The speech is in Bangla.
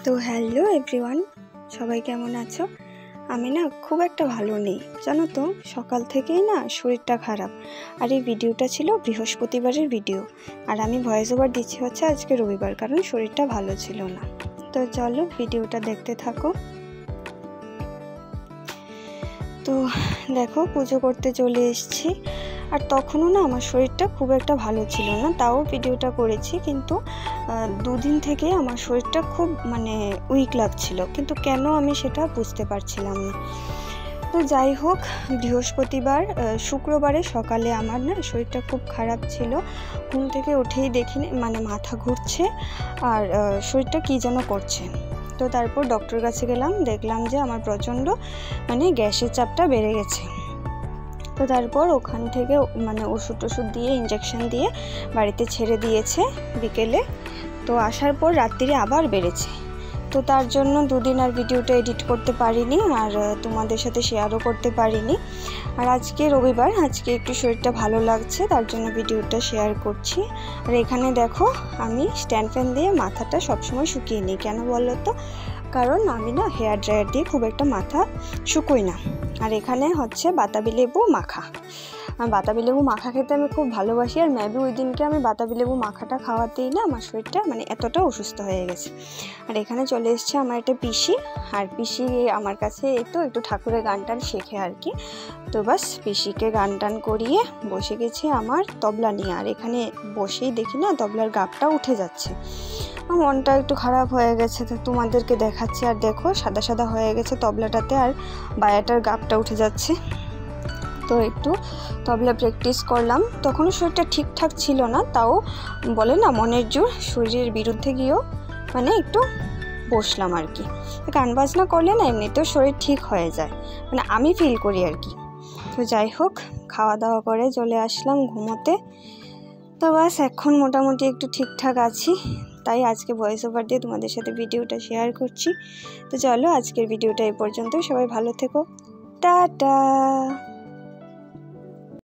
তো হ্যালো এভরিওয়ান, সবাই কেমন আছো? আমি না খুব একটা ভালো নেই, জানো তো। সকাল থেকেই না শরীরটা খারাপ। আর এই ভিডিওটা ছিল বৃহস্পতিবারের ভিডিও, আর আমি ভয়েস ওভার দিচ্ছি হচ্ছে আজকে রবিবার, কারণ শরীরটা ভালো ছিল না। তো চলো ভিডিওটা দেখতে থাকো। তো দেখো, পুজো করতে চলে এসেছি। আর তখনও না আমার শরীরটা খুব একটা ভালো ছিল না, তাও ভিডিওটা করেছি। কিন্তু দুদিন থেকে আমার শরীরটা খুব উইক লাগছিল, কিন্তু কেন আমি সেটা বুঝতে পারছিলাম না। তো যাই হোক, বৃহস্পতিবার শুক্রবারে সকালে আমার না শরীরটা খুব খারাপ ছিল। ঘুম থেকে উঠেই দেখি মাথা ঘুরছে আর শরীরটা কী যেন করছে। তো তারপর ডক্টরের কাছে গেলাম, দেখলাম যে আমার প্রচণ্ড গ্যাসের চাপটা বেড়ে গেছে। তো তারপর ওখান থেকে ওষুধ দিয়ে ইঞ্জেকশন দিয়ে বাড়িতে ছেড়ে দিয়েছে বিকেলে। তো আসার পর রাত্রিরে আবার বেড়েছে। তো তার জন্য দুদিন আর ভিডিওটা এডিট করতে পারিনি, আর তোমাদের সাথে শেয়ারও করতে পারিনি। আর আজকে রবিবার, আজকে একটু শরীরটা ভালো লাগছে, তার জন্য ভিডিওটা শেয়ার করছি। আর এখানে দেখো, আমি স্ট্যান্ড ফ্যান দিয়ে মাথাটা সবসময় শুকিয়ে নিই। কেন বলো তো? কারণ আমি না হেয়ার ড্রায়ার দিয়ে খুব একটা মাথা শুকোই না। আর এখানে হচ্ছে বাতাবি লেবু মাখা। বাতাবি লেবু মাখা খেতে আমি খুব ভালোবাসি। আর মেবি ওই দিনকে আমি বাতাবি লেবু মাখাটা খাওয়াতেই না আমার শরীরটা এতটা অসুস্থ হয়ে গেছে। আর এখানে চলে এসছে আমার একটা পিসি। আর পিসি আমার কাছে একটু ঠাকুরের গান টান শেখে আর কি। তো বাস পিসিকে গান টান করিয়ে বসে গেছে আমার তবলা নিয়ে। আর এখানে বসেই দেখি না তবলার গাবটা উঠে যাচ্ছে। মনটা একটু খারাপ হয়ে গেছে, তো তোমাদেরকে দেখাচ্ছি। আর দেখো, সাদা সাদা হয়ে গেছে তবলাটাতে, আর বায়াটার গাবটা উঠে যাচ্ছে। তো একটু তবলা প্র্যাকটিস করলাম। তখনও শরীরটা ঠিকঠাক ছিল না, তাও বলে না মনের জোর, শরীরের বিরুদ্ধে গিয়েও একটু বসলাম আর কি। গান বাজনা করলে না এমনিতেও শরীর ঠিক হয়ে যায়, আমি ফিল করি আর কি। তো যাই হোক, খাওয়া দাওয়া করে চলে আসলাম ঘুমোতে। তো বাস এখন মোটামুটি একটু ঠিকঠাক আছি, তাই আজকে ভয়েস ওভার দিয়ে তোমাদের সাথে ভিডিওটা শেয়ার করছি। তো চলো, আজকের ভিডিওটা এই পর্যন্ত। সবাই ভালো থেকো, টাটা।